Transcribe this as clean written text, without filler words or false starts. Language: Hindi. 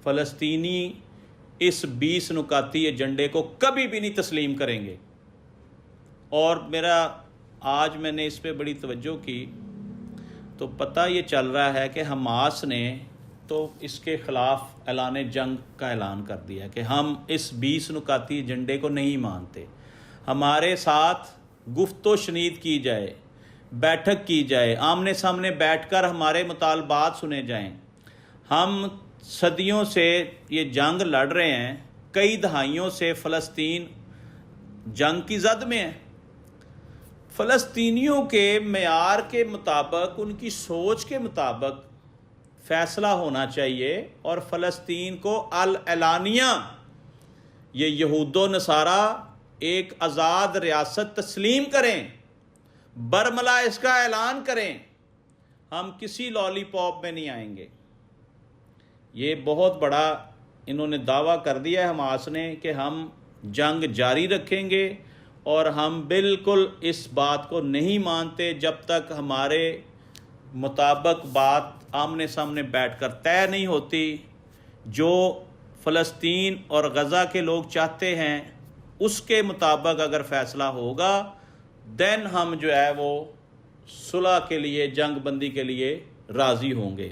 फ़लस्तीनी इस 20 नुकाती एजेंडे को कभी भी नहीं तस्लीम करेंगे। और मेरा आज मैंने इस पे बड़ी तवज्जो की तो पता ये चल रहा है कि हमास ने तो इसके ख़िलाफ़ ऐलान जंग का ऐलान कर दिया कि हम इस 20 नुकाती एजेंडे को नहीं मानते। हमारे साथ गुफ्तो शनीद की जाए, बैठक की जाए, आमने सामने बैठकर हमारे मुतालबात सुने जाएं। हम सदियों से ये जंग लड़ रहे हैं, कई दहाइयों से फ़लस्तीन जंग की जद में है। फ़लस्तीनियों के मेयार के मुताबिक, उनकी सोच के मुताबिक फ़ैसला होना चाहिए और फ़लस्तीन को अल एलानिया ये यहूदो नसारा एक आज़ाद रियासत तस्लीम करें, बरमला इसका ऐलान करें। हम किसी लॉलीपॉप में नहीं आएंगे। ये बहुत बड़ा इन्होंने दावा कर दिया है हमास ने कि हम जंग जारी रखेंगे और हम बिल्कुल इस बात को नहीं मानते जब तक हमारे मुताबिक बात आमने सामने बैठकर तय नहीं होती। जो फ़लस्तीन और गज़ा के लोग चाहते हैं उसके मुताबिक अगर फ़ैसला होगा देन हम जो है वो सुलह के लिए, जंग बंदी के लिए राज़ी होंगे।